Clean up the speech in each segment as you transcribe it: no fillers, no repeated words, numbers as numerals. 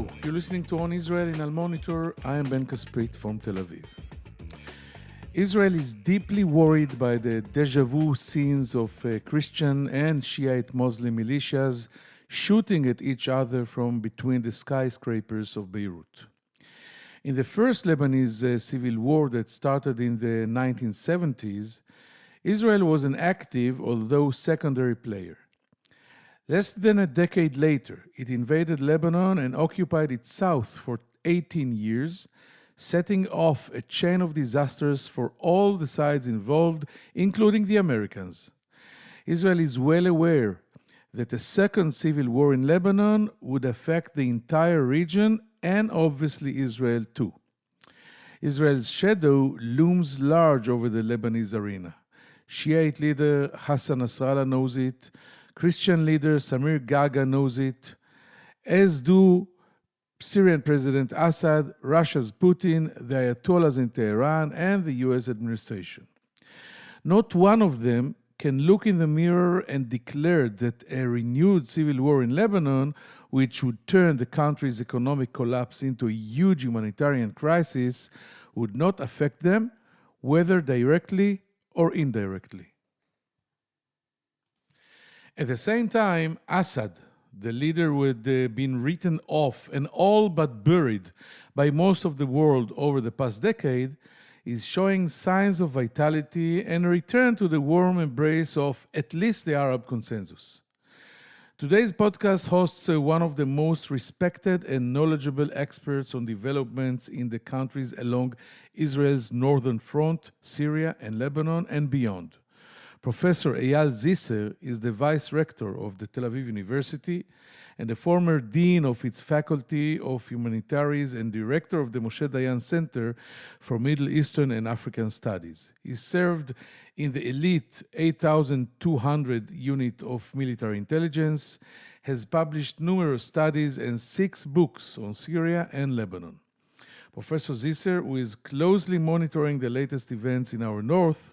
Hello, you're listening to On Israel in Al Monitor. I am Ben Caspit from Tel Aviv. Israel is deeply worried by the deja vu scenes of Christian and Shiite Muslim militias shooting at each other from between the skyscrapers of Beirut. In the first Lebanese civil war that started in the 1970s, Israel was an active, although secondary player. Less than a decade later, it invaded Lebanon and occupied its south for 18 years, setting off a chain of disasters for all the sides involved, including the Americans. Israel is well aware that a second civil war in Lebanon would affect the entire region and obviously Israel too. Israel's shadow looms large over the Lebanese arena. Shiite leader Hassan Nasrallah knows it. Christian leader Samir Gaga knows it, as do Syrian President Assad, Russia's Putin, the Ayatollahs in Tehran, and the US administration. Not one of them can look in the mirror and declare that a renewed civil war in Lebanon, which would turn the country's economic collapse into a huge humanitarian crisis, would not affect them, whether directly or indirectly. At the same time, Assad, the leader who had been written off and all but buried by most of the world over the past decade, is showing signs of vitality and a return to the warm embrace of at least the Arab consensus. Today's podcast hosts one of the most respected and knowledgeable experts on developments in the countries along Israel's northern front, Syria and Lebanon, and beyond. Professor Eyal Zisser is the vice rector of the Tel Aviv University and the former dean of its Faculty of Humanities and director of the Moshe Dayan Center for Middle Eastern and African Studies. He served in the elite 8,200 unit of military intelligence, has published numerous studies and 6 books on Syria and Lebanon. Professor Zisser, who is closely monitoring the latest events in our north,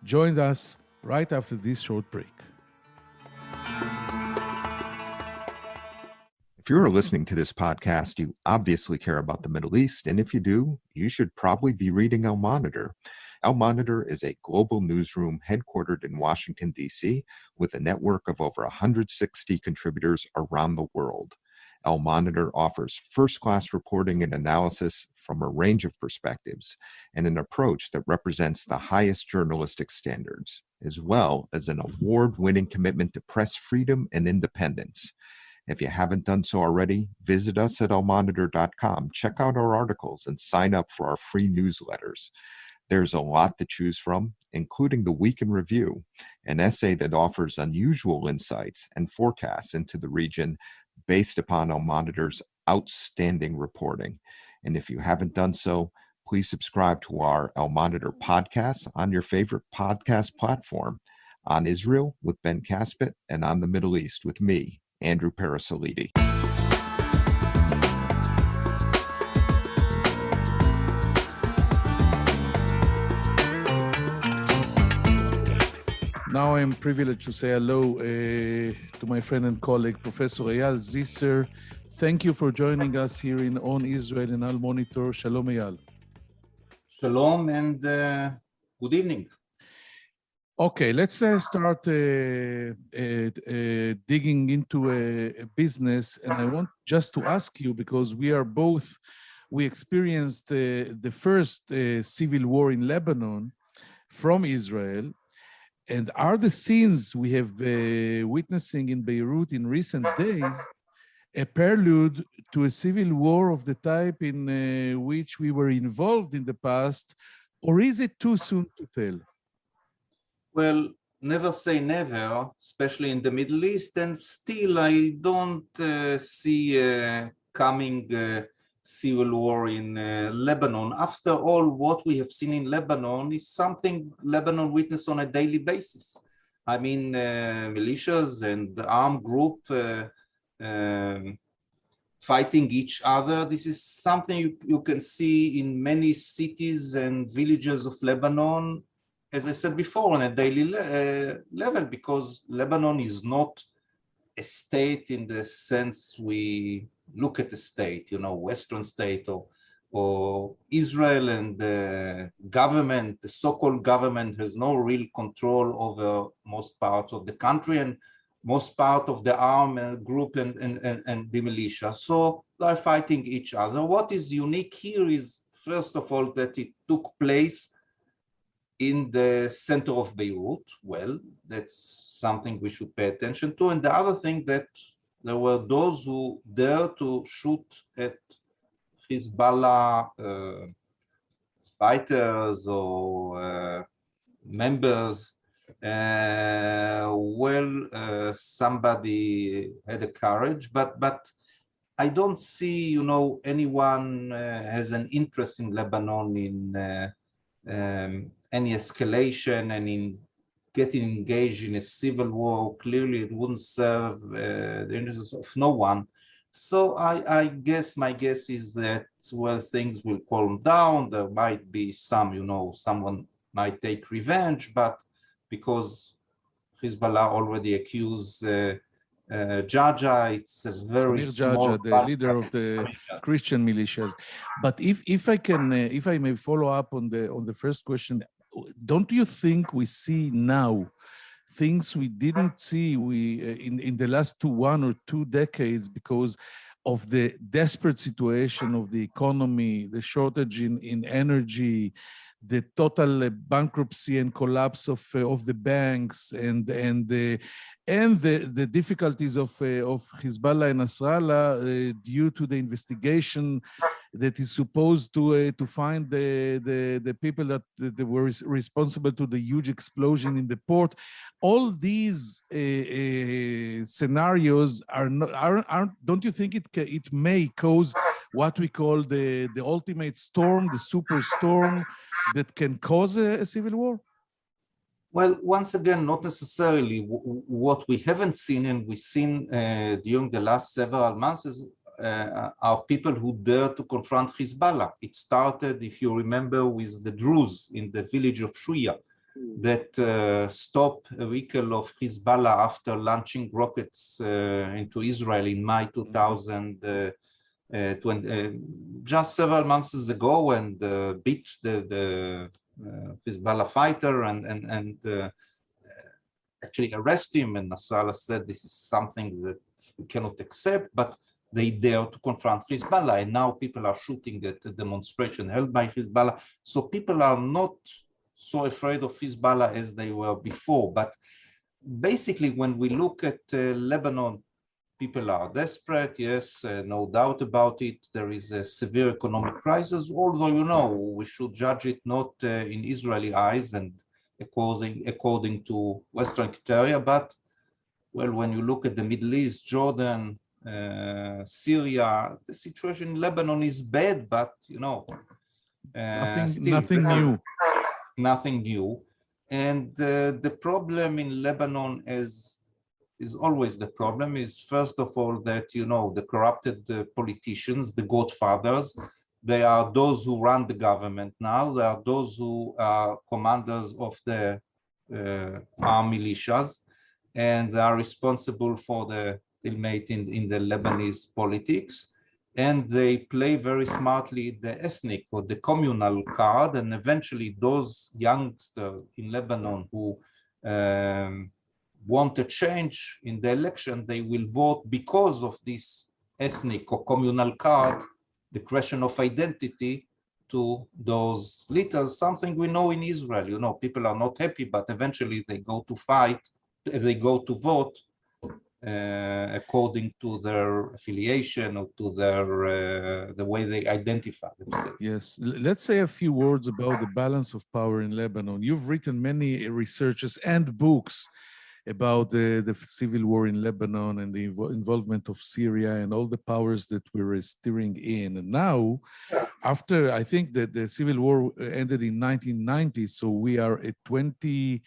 joins us right after this short break. If you're listening to this podcast, you obviously care about the Middle East, and if you do, you should probably be reading Al Monitor. Al Monitor is a global newsroom headquartered in Washington, D.C., with a network of over 160 contributors around the world. Al Monitor offers first-class reporting and analysis from a range of perspectives and an approach that represents the highest journalistic standards, as well as an award-winning commitment to press freedom and independence. If you haven't done so already, visit us at almonitor.com, check out our articles, and sign up for our free newsletters. There's a lot to choose from, including the Week in Review, an essay that offers unusual insights and forecasts into the region based upon Al Monitor's outstanding reporting. And if you haven't done so, please subscribe to our Al Monitor podcast on your favorite podcast platform, On Israel with Ben Caspit, and On the Middle East with me, Andrew Parasolidi. Now I am privileged to say hello to my friend and colleague, Professor Eyal Zisser. Thank you for joining us here in On Israel in Al Monitor. Shalom, Eyal. Shalom and good evening. Okay, let's start digging into a business. And I want just to ask you, because we experienced the first civil war in Lebanon from Israel. And are the scenes we have witnessing in Beirut in recent days a prelude to a civil war of the type in which we were involved in the past, or is it too soon to tell? Well, never say never, especially in the Middle East, and still I don't see coming civil war in Lebanon. After all, what we have seen in Lebanon is something Lebanon witness on a daily basis. I mean, militias and the armed group fighting each other. This is something you can see in many cities and villages of Lebanon, as I said before, on a daily level, because Lebanon is not a state in the sense we look at the state, Western state or Israel and the government, the so-called government has no real control over most parts of the country and most part of the armed group and the militia. So they're fighting each other. What is unique here is, first of all, that it took place in the center of Beirut. Well, that's something we should pay attention to. And the other thing, that there were those who dared to shoot at Hezbollah fighters or members. Somebody had the courage, but I don't see, anyone has an interest in Lebanon in any escalation and in getting engaged in a civil war. Clearly, it wouldn't serve the interests of no one. So I guess, my guess is that things will calm down. There might be some, someone might take revenge, but because Hezbollah already accused Jaja, it's a very small Jaja, the leader of the Christian militias. But if I may follow up on the first question, don't you think we see now things we didn't see in the last 1 or 2 decades because of the desperate situation of the economy, the shortage in energy, the total bankruptcy and collapse of the banks, and the difficulties of Hezbollah and Nasrallah due to the investigation that is supposed to find the people that were responsible to the huge explosion in the port. All these scenarios aren't. Don't you think it may cause what we call the ultimate storm, the superstorm, that can cause a civil war? Well, once again, not necessarily. What we haven't seen, and we've seen during the last several months, are people who dare to confront Hezbollah. It started, if you remember, with the Druze in the village of Shuya that stopped a vehicle of Hezbollah after launching rockets into Israel in May 2020, just several months ago, and beat the Hezbollah fighter and actually arrest him. And Nasrallah said this is something that we cannot accept, but they dare to confront Hezbollah. And now people are shooting at a demonstration held by Hezbollah. So people are not so afraid of Hezbollah as they were before. But basically, when we look at Lebanon, people are desperate, yes, no doubt about it. There is a severe economic crisis, although, we should judge it not in Israeli eyes and according to Western criteria, but, well, when you look at the Middle East, Jordan, Syria, the situation in Lebanon is bad, but, nothing new. Nothing new. And the problem in Lebanon is always the problem is, first of all, that, the corrupted politicians, the godfathers, they are those who run the government now. They are those who are commanders of the armed militias, and they are responsible for the stalemate in the Lebanese politics. And they play very smartly the ethnic or the communal card. And eventually those youngsters in Lebanon who want a change in the election, they will vote because of this ethnic or communal card, the question of identity to those leaders, something we know in Israel. People are not happy, but eventually they go to fight, they go to vote according to their affiliation or to their the way they identify themselves. Yes, let's say a few words about the balance of power in Lebanon. You've written many researches and books about the civil war in Lebanon and the involvement of Syria and all the powers that we're steering in. And now, after, I think that the civil war ended in 1990, so we are at 20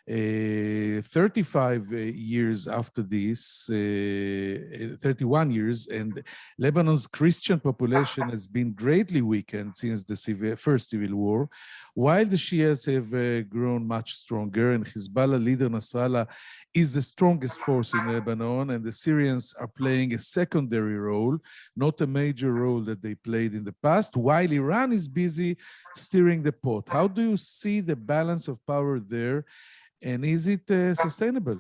35 years after this, 31 years, and Lebanon's Christian population has been greatly weakened since the first civil war, while the Shiites have grown much stronger, and Hezbollah leader Nasrallah is the strongest force in Lebanon, and the Syrians are playing a secondary role, not a major role that they played in the past, while Iran is busy steering the pot. How do you see the balance of power there? And is it sustainable?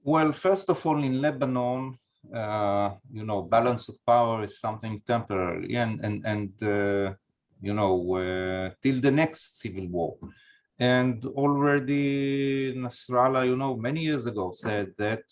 Well, first of all, in Lebanon, balance of power is something temporary, and till the next civil war. And already Nasrallah, many years ago said that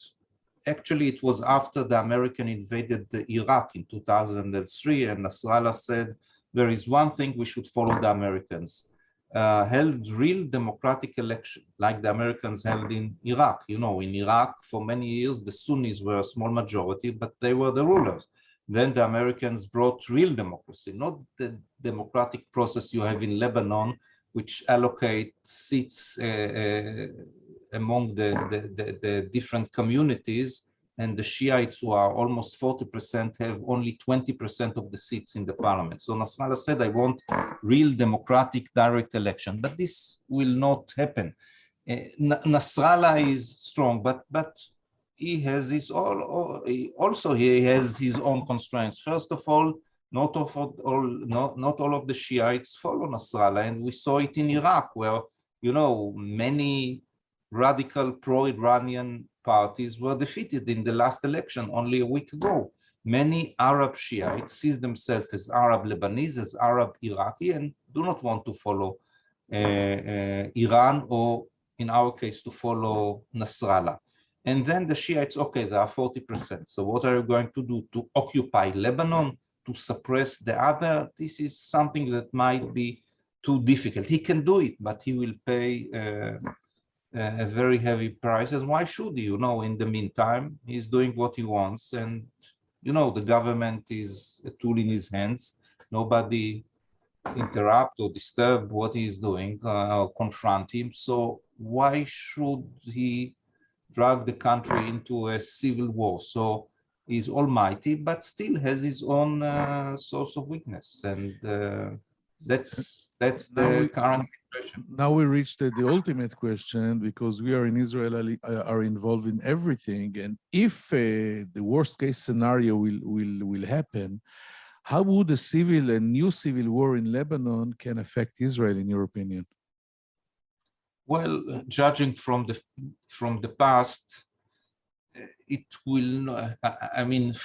actually it was after the American invaded Iraq in 2003, and Nasrallah said, there is one thing we should follow the Americans. Held real democratic election like the Americans held in Iraq. In Iraq for many years the Sunnis were a small majority, but they were the rulers. Then the Americans brought real democracy, not the democratic process you have in Lebanon, which allocate seats among the different communities, and the Shiites, who are almost 40%, have only 20% of the seats in the parliament. So Nasrallah said, I want real democratic direct election, but this will not happen. Nasrallah is strong, but he has his he has his own constraints. First of all, not all of the Shiites follow Nasrallah, and we saw it in Iraq, where many radical pro-Iranian parties were defeated in the last election only a week ago. Many Arab Shiites see themselves as Arab Lebanese, as Arab Iraqi, and do not want to follow Iran, or in our case, to follow Nasrallah. And then the Shiites, okay, there are 40%. So what are you going to do? To occupy Lebanon? To suppress the other? This is something that might be too difficult. He can do it, but he will pay a very heavy price. And why should he? In the meantime, he's doing what he wants, and the government is a tool in his hands. Nobody interrupt or disturb what he is doing or confront him. So why should he drag the country into a civil war? So he's almighty, but still has his own source of weakness, and that's the current situation. Now we reached the ultimate question, because we are in Israel, are involved in everything, and if the worst case scenario will happen, how would a new civil war in Lebanon can affect Israel, in your opinion? Well, judging from the past, it will.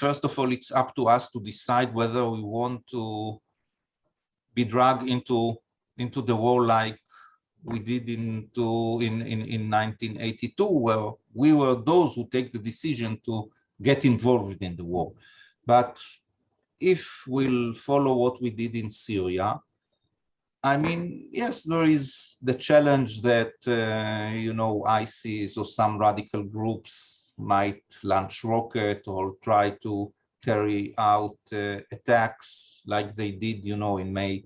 First of all, it's up to us to decide whether we want to be dragged into the war like we did in 1982, where we were those who take the decision to get involved in the war. But if we'll follow what we did in Syria, yes, there is the challenge that, ISIS or some radical groups might launch rocket or try to carry out attacks like they did, in May,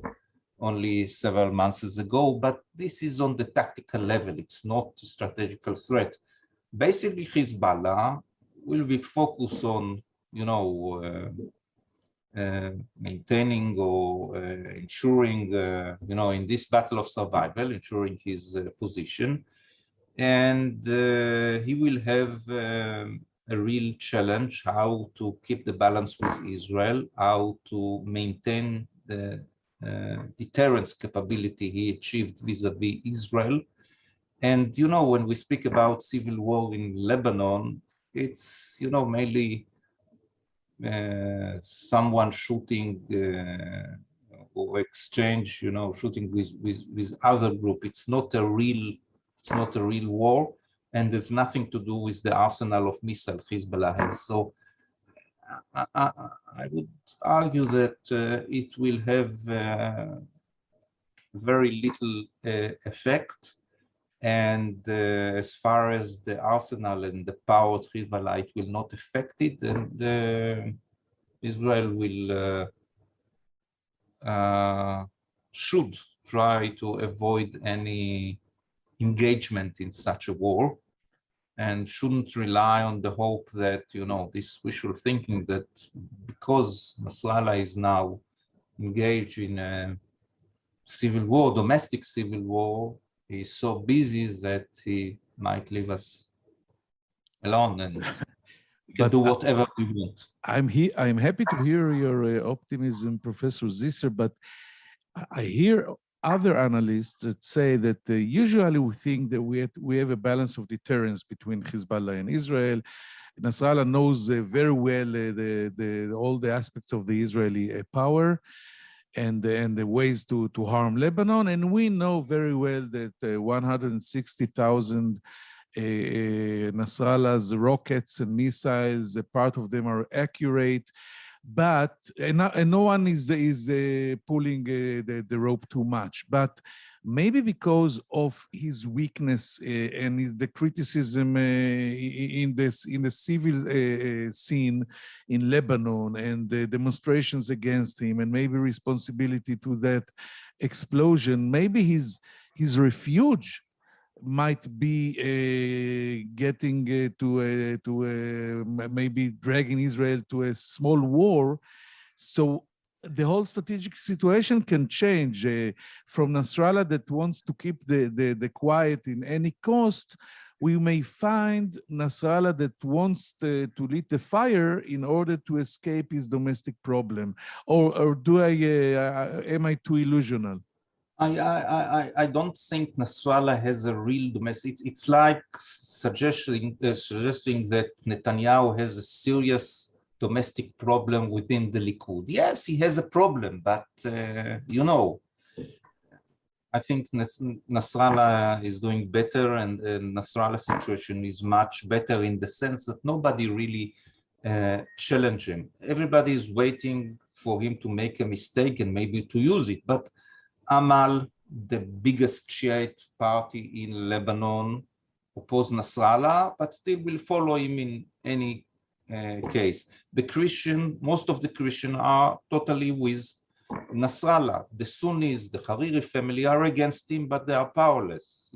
only several months ago. But this is on the tactical level. It's not a strategical threat. Basically, Hezbollah will be focused on, maintaining or ensuring, in this battle of survival, ensuring his position. And he will have a real challenge how to keep the balance with Israel, how to maintain the deterrence capability he achieved vis-a-vis Israel. And, when we speak about civil war in Lebanon, it's, mainly someone shooting or exchange, shooting with other group. It's not a real war, and there's nothing to do with the arsenal of missiles Hezbollah has. So I would argue that it will have very little effect. And as far as the arsenal and the power of Hezbollah, it will not affect it. And Israel will should try to avoid any engagement in such a war, and shouldn't rely on the hope that, this wishful thinking that because Nasrallah is now engaged in a civil war, domestic civil war, he's so busy that he might leave us alone and we can do whatever we want. I'm happy to hear your optimism, Professor Zisser, but I hear other analysts that say that usually we think that we have a balance of deterrence between Hezbollah and Israel. Nasrallah knows very well all the aspects of the Israeli power and the ways to harm Lebanon. And we know very well that 160,000 Nasrallah's rockets and missiles, part of them are accurate, but no one is pulling the rope too much. But maybe because of his weakness and the criticism in the civil scene in Lebanon and the demonstrations against him, and maybe responsibility to that explosion, maybe his refuge might be getting to maybe dragging Israel to a small war. So the whole strategic situation can change from Nasrallah that wants to keep the quiet in any cost. We may find Nasrallah that wants to lit the fire in order to escape his domestic problem. Or am I too illusional? I don't think Nasrallah has a real domestic. It's like suggesting that Netanyahu has a serious domestic problem within the Likud. Yes, he has a problem, but I think Nasrallah is doing better, and Nasrallah's situation is much better in the sense that nobody really challenged him. Everybody is waiting for him to make a mistake and maybe to use it, but Amal, the biggest Shiite party in Lebanon, oppose Nasrallah, but still will follow him in any case. Most of the Christians are totally with Nasrallah. The Sunnis, the Hariri family are against him, but they are powerless.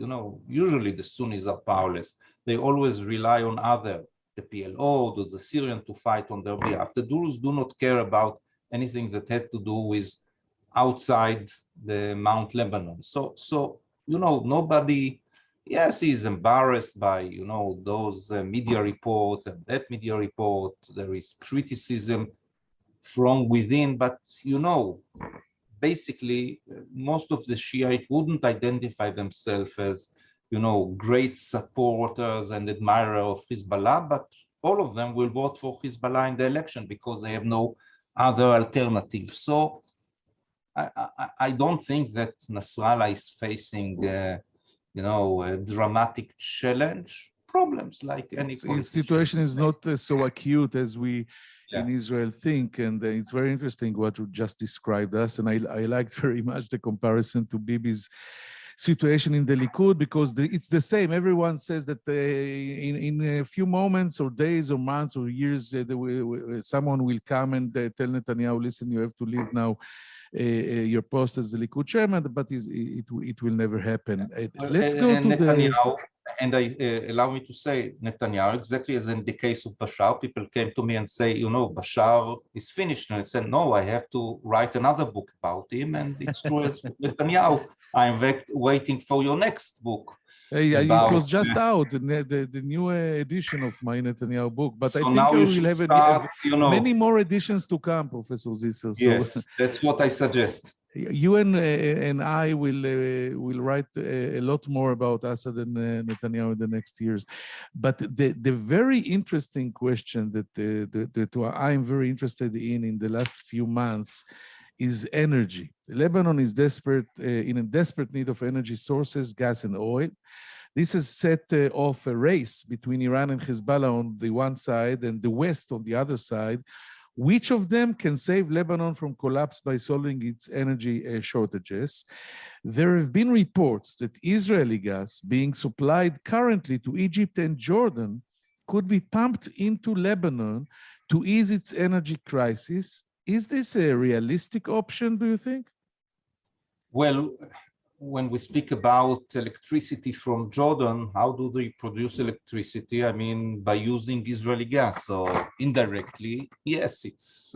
Usually the Sunnis are powerless. They always rely on the PLO, the Syrian to fight on their behalf. The Druze do not care about anything that has to do with outside the Mount Lebanon. So nobody, yes, he's embarrassed by, those media reports and that media report. There is criticism from within, but, basically, most of the Shiite wouldn't identify themselves as, great supporters and admirers of Hezbollah, but all of them will vote for Hezbollah in the election because they have no other alternative. So I don't think that Nasrallah is facing, a dramatic challenge. Problems like any his situation is not so acute as we in Israel think, and it's very interesting what you just described us. And I liked very much the comparison to Bibi's situation in the Likud, because it's the same. Everyone says that in a few moments or days or months or years, someone will come and tell Netanyahu, listen, you have to leave now your post as the Likud chairman, but it will never happen. Let's go to Netanyahu, and allow me to say, Netanyahu, exactly as in the case of Bashar, people came to me and say, Bashar is finished. And I said, no, I have to write another book about him. And it's true as Netanyahu, I'm waiting for your next book. It was just out, the new edition of my Netanyahu book. But so I think we will have many more editions to come, Professor Zisser. So yes, that's what I suggest. You and I will write a lot more about Assad and Netanyahu in the next years. But the very interesting question that I'm very interested in the last few months is energy. Lebanon is in a desperate need of energy sources, gas and oil. This has set off a race between Iran and Hezbollah on the one side and the West on the other side. Which of them can save Lebanon from collapse by solving its energy shortages? There have been reports that Israeli gas being supplied currently to Egypt and Jordan could be pumped into Lebanon to ease its energy crisis. Is this a realistic option, do you think? Well, when we speak about electricity from Jordan, how do they produce electricity? I mean, by using Israeli gas. So indirectly, yes, it's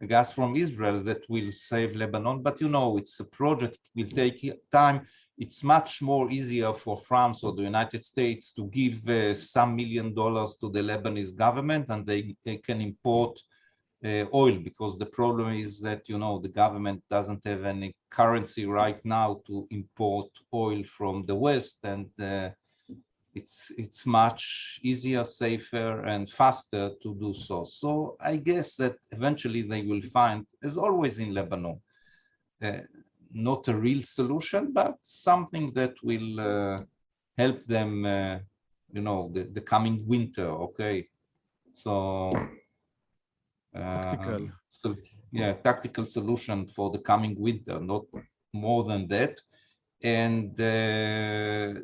gas from Israel that will save Lebanon. But you know, it's a project, it will take time. It's much more easier for France or the United States to give some $1 million to the Lebanese government, and they can import oil, because the problem is that, you know, the government doesn't have any currency right now to import oil from the West, and it's much easier, safer, and faster to do so. So I guess that eventually they will find, as always in Lebanon, not a real solution, but something that will help them, you know, the coming winter, okay? So Tactical. so yeah, tactical solution for the coming winter, not more than that. And the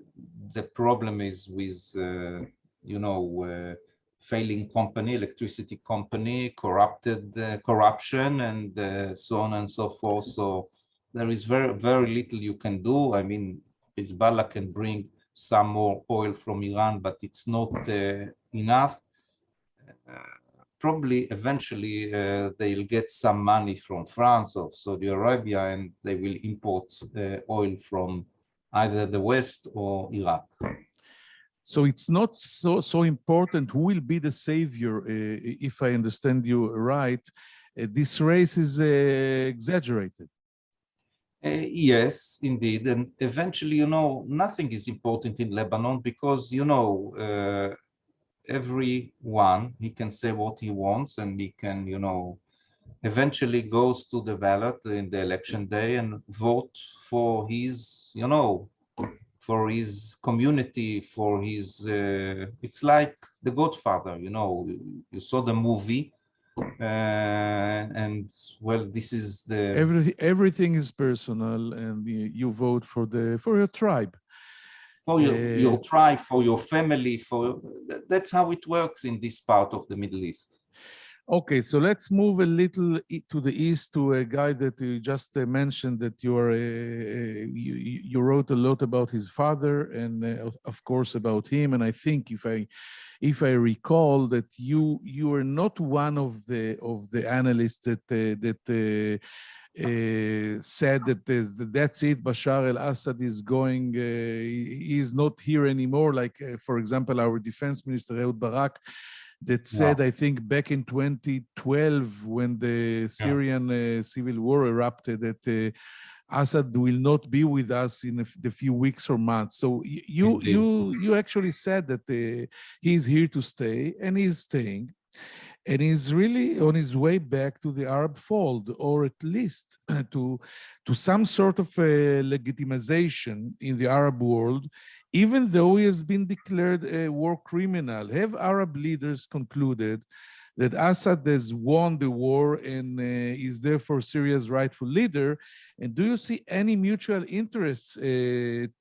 problem is with you know, failing company, electricity company, corruption, and so on and so forth. So there is very little you can do. I mean, Hezbollah can bring some more oil from Iran, but it's not enough. Probably eventually they'll get some money from France or Saudi Arabia, and they will import oil from either the West or Iraq. So it's not so important who will be the savior, if I understand you right. This race is exaggerated. Yes, indeed. And eventually, you know, nothing is important in Lebanon because, you know, everyone, he can say what he wants, and he can, you know, eventually goes to the ballot in the election day and vote for his, you know, for his community, for his, it's like The Godfather, you know, you saw the movie, and well, this is the... Everything is personal, and you vote for your tribe. For your tribe, for your family, that's how it works in this part of the Middle East. Okay, so let's move a little to the east to a guy that you just mentioned that you are. You wrote a lot about his father, and of course about him. And I think if I recall that you are not one of the analysts that said that that's it, Bashar al-Assad is going, he is not here anymore, like, for example, our defense minister, Ehud Barak, that said, I think back in 2012, when the Syrian civil war erupted, that Assad will not be with us in the few weeks or months. So you actually said that he's here to stay, and he's staying. And he's really on his way back to the Arab fold, or at least to some sort of a legitimization in the Arab world, even though he has been declared a war criminal. Have Arab leaders concluded that Assad has won the war and is therefore Syria's rightful leader? And do you see any mutual interests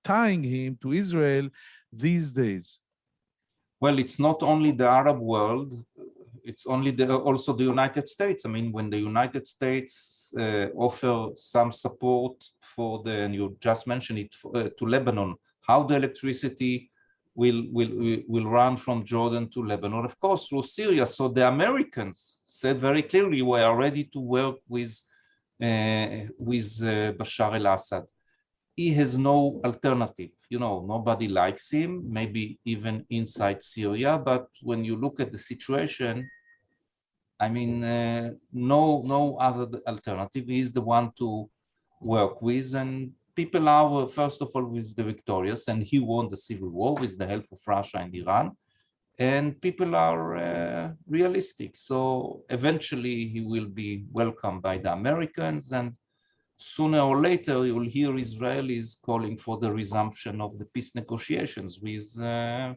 tying him to Israel these days? Well, it's not only the Arab world. It's also the United States. I mean, when the United States offer some support for and you just mentioned it, to Lebanon, how the electricity will run from Jordan to Lebanon, of course, through Syria. So the Americans said very clearly, we are ready to work with Bashar al-Assad. He has no alternative. You know, nobody likes him, maybe even inside Syria. But when you look at the situation, I mean, no other alternative. He is the one to work with, and people are, first of all, with the victorious, and he won the civil war with the help of Russia and Iran. And people are realistic. So eventually he will be welcomed by the Americans, and sooner or later you will hear Israelis calling for the resumption of the peace negotiations with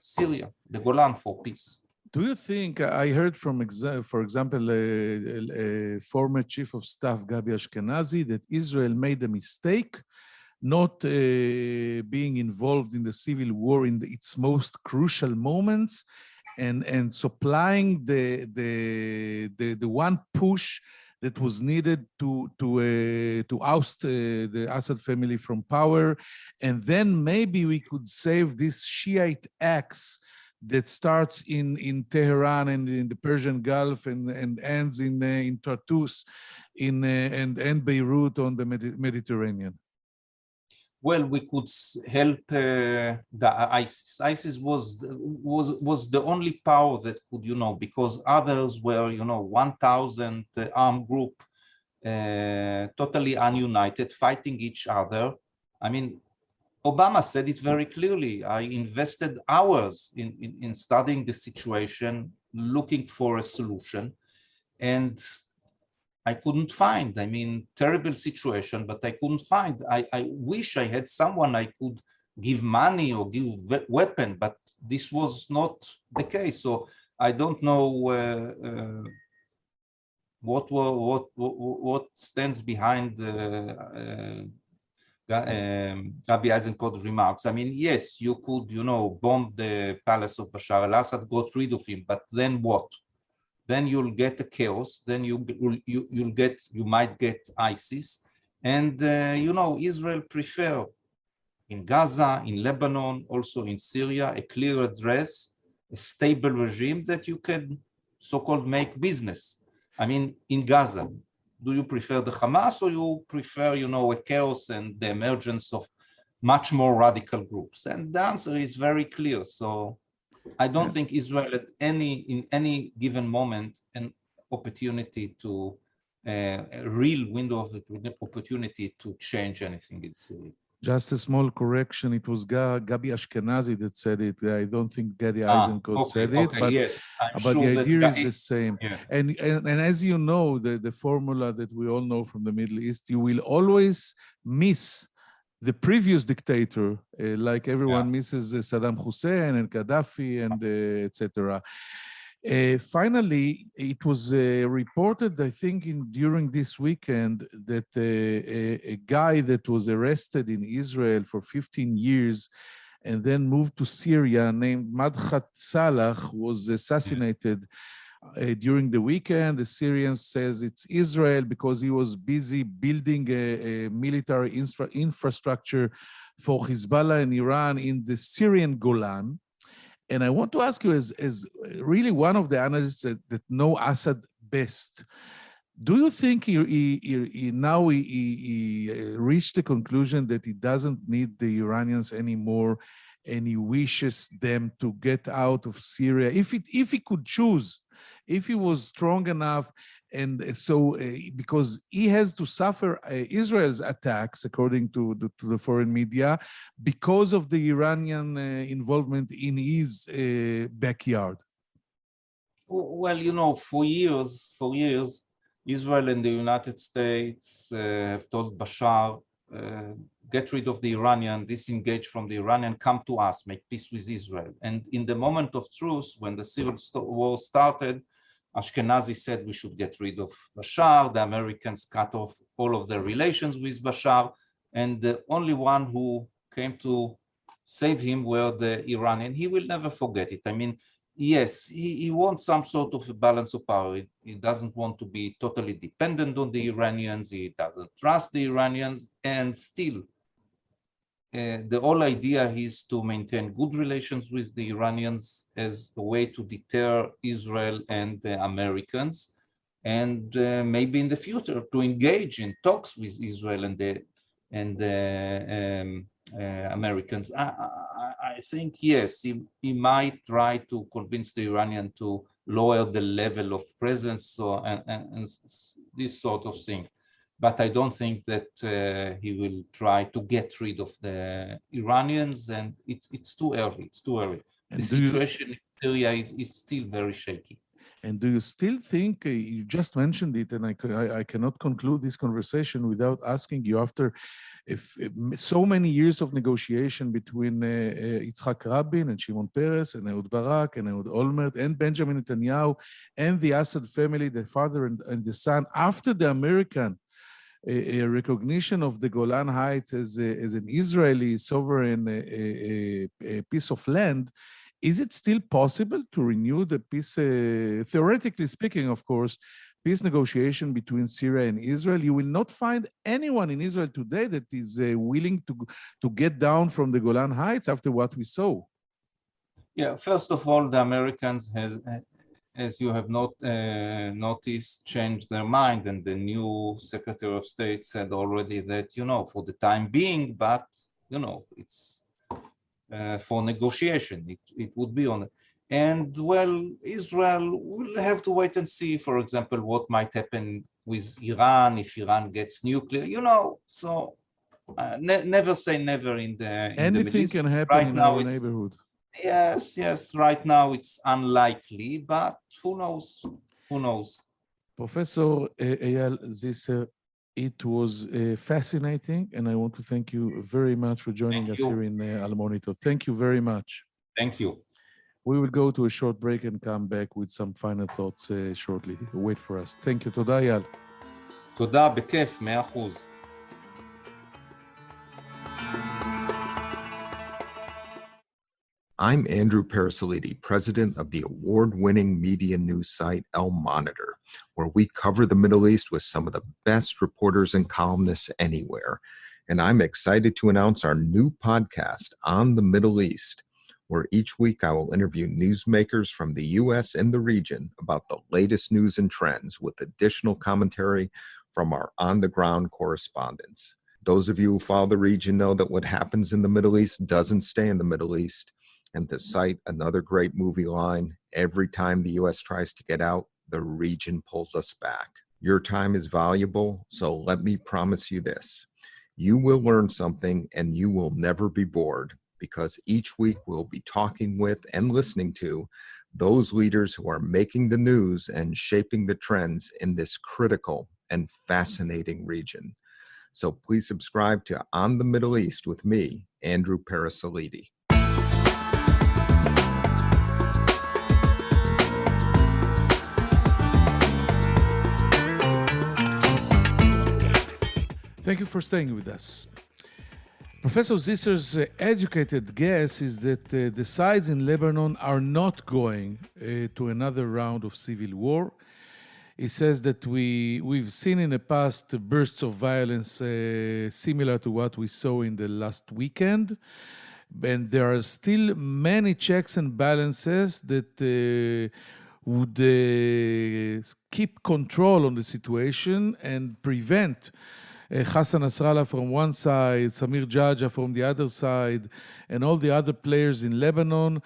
Syria, the Golan for peace. Do you think, I heard from, for example, a former chief of staff, Gabi Ashkenazi, that Israel made a mistake not being involved in the civil war in its most crucial moments, and supplying the one push that was needed to oust the Assad family from power, and then maybe we could save this Shiite axe that starts in Tehran and in the Persian Gulf and ends in Tartus and Beirut on the Mediterranean. Well, we could help the ISIS. ISIS was the only power that could, because others were, 1,000 armed group, totally ununited, fighting each other. I mean, Obama said it very clearly. I invested hours in studying the situation, looking for a solution, and I couldn't find. I mean, terrible situation, but I couldn't find. I wish I had someone I could give money or give weapon, but this was not the case. So I don't know what stands behind Rabbi Eisenko's remarks. I mean, yes, you could, bomb the palace of Bashar al-Assad, got rid of him, but then what? Then you'll get a chaos. Then you might get ISIS, and Israel prefer in Gaza, in Lebanon, also in Syria, a clear address, a stable regime that you can so-called make business. I mean, in Gaza, do you prefer the Hamas or you prefer, a chaos and the emergence of much more radical groups? And the answer is very clear. So I don't think Israel in any given moment an opportunity to a real window of opportunity to change anything in Syria. Just a small correction. It was Gabi Ashkenazi that said it. I don't think Gadi Eisenkot said it, but, yes, but sure the idea is the same. Yeah. And as you know, the formula that we all know from the Middle East, you will always miss the previous dictator, like everyone misses Saddam Hussein and Gaddafi and etc. Finally, it was reported, I think, during this weekend that a guy that was arrested in Israel for 15 years and then moved to Syria, named Madhat Salah, was assassinated during the weekend. The Syrians says it's Israel because he was busy building a military infrastructure for Hezbollah and Iran in the Syrian Golan. And I want to ask you, as really one of the analysts that know Assad best, do you think he reached the conclusion that he doesn't need the Iranians anymore, and he wishes them to get out of Syria? If he could choose, if he was strong enough, and so because he has to suffer Israel's attacks, according to the foreign media, because of the Iranian involvement in his backyard. Well, for years, Israel and the United States have told Bashar, get rid of the Iranian, disengage from the Iranian, come to us, make peace with Israel. And in the moment of truth, when the civil war started, Ashkenazi said we should get rid of Bashar. The Americans cut off all of their relations with Bashar. And the only one who came to save him were the Iranian. He will never forget it. I mean, yes, he wants some sort of a balance of power. He doesn't want to be totally dependent on the Iranians. He doesn't trust the Iranians. And still, the whole idea is to maintain good relations with the Iranians as a way to deter Israel and the Americans, and maybe in the future to engage in talks with Israel and the Americans. I think, yes, he might try to convince the Iranian to lower the level of presence and this sort of thing. But I don't think that he will try to get rid of the Iranians, and it's too early. It's too early. The situation in Syria is still very shaky. And do you still think, you just mentioned it, and I cannot conclude this conversation without asking you, after so many years of negotiation between Yitzhak Rabin and Shimon Peres and Ehud Barak and Ehud Olmert and Benjamin Netanyahu and the Assad family, the father and the son, after the American a recognition of the Golan Heights as an Israeli sovereign a piece of land, is it still possible to renew the peace, theoretically speaking, of course, peace negotiation between Syria and Israel. You will not find anyone in Israel today that is willing to get down from the Golan Heights after what we saw. Yeah, first of all, the Americans as you have not noticed, changed their mind, and the new Secretary of State said already that, for the time being, but, it's for negotiation, it would be on it. And well, Israel will have to wait and see, for example, what might happen with Iran, if Iran gets nuclear, so never say never in the Middle Anything East. can happen in our neighborhood. Yes, right now it's unlikely, but who knows? Professor Eyal Zisser, it was fascinating, and I want to thank you very much for joining us here in Al Monitor. Thank you very much. Thank you. We will go to a short break and come back with some final thoughts shortly. Wait for us. Thank you. תודה, אייל. תודה, בכיף, 100%. I'm Andrew Parasolidi, president of the award-winning media news site El Monitor, where we cover the Middle East with some of the best reporters and columnists anywhere. And I'm excited to announce our new podcast on the Middle East, where each week I will interview newsmakers from the U.S. and the region about the latest news and trends with additional commentary from our on-the-ground correspondents. Those of you who follow the region know that what happens in the Middle East doesn't stay in the Middle East. And to cite another great movie line, every time the U.S. tries to get out, the region pulls us back. Your time is valuable, so let me promise you this. You will learn something and you will never be bored, because each week we'll be talking with and listening to those leaders who are making the news and shaping the trends in this critical and fascinating region. So please subscribe to On the Middle East with me, Andrew Parasolidi. Thank you for staying with us. Professor Zisser's educated guess is that the sides in Lebanon are not going to another round of civil war. He says that we've seen in the past bursts of violence similar to what we saw in the last weekend, and there are still many checks and balances that would keep control on the situation and prevent Hassan Nasrallah from one side, Samir Jaja from the other side, and all the other players in Lebanon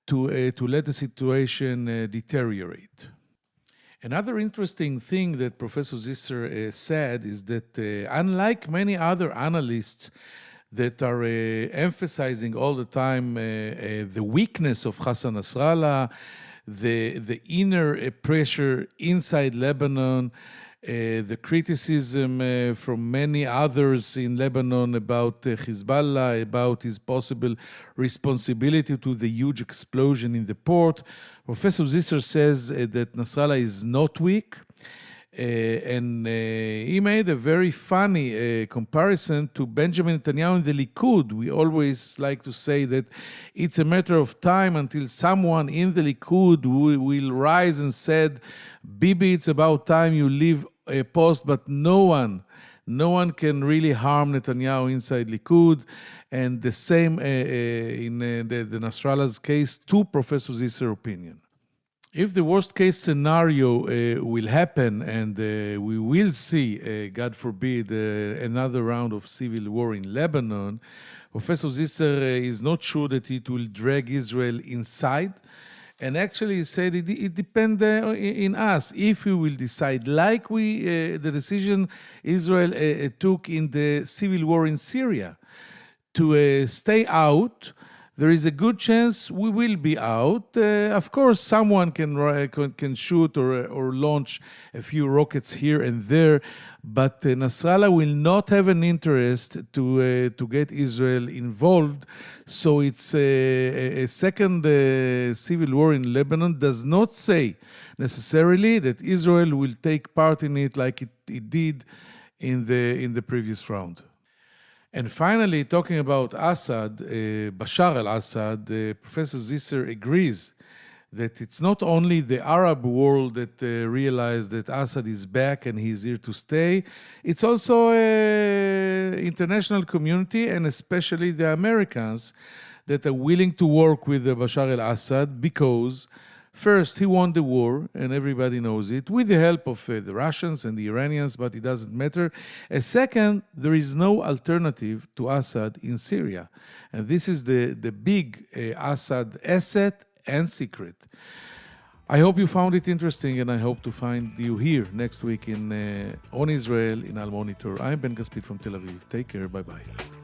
to let the situation deteriorate. Another interesting thing that Professor Zisser said is that unlike many other analysts that are emphasizing all the time the weakness of Hassan Nasrallah, the inner pressure inside Lebanon, the criticism from many others in Lebanon about Hezbollah, about his possible responsibility to the huge explosion in the port. Professor Zisser says that Nasrallah is not weak, and he made a very funny comparison to Benjamin Netanyahu and the Likud. We always like to say that it's a matter of time until someone in the Likud will rise and said, Bibi, it's about time you leave a post, but no one can really harm Netanyahu inside Likud. And the same in the Nasrallah's case, to Professor Zisser's opinion. If the worst case scenario will happen and we will see, God forbid, another round of civil war in Lebanon, Professor Zisser is not sure that it will drag Israel inside. And actually he said it depends in us if we will decide, like the decision Israel took in the civil war in Syria, to stay out. There is a good chance we will be out. Of course, someone can shoot or launch a few rockets here and there, but Nasrallah will not have an interest to get Israel involved. So it's a second civil war in Lebanon does not say necessarily that Israel will take part in it like it did in the previous round. And finally, talking about Assad, Bashar al-Assad, Professor Zisser agrees that it's not only the Arab world that realized that Assad is back and he's here to stay, it's also international community and especially the Americans that are willing to work with Bashar al-Assad because first, he won the war, and everybody knows it, with the help of the Russians and the Iranians, but it doesn't matter. And second, there is no alternative to Assad in Syria. And this is the big Assad asset and secret. I hope you found it interesting, and I hope to find you here next week on Israel in Al Monitor. I'm Ben Caspit from Tel Aviv. Take care. Bye-bye.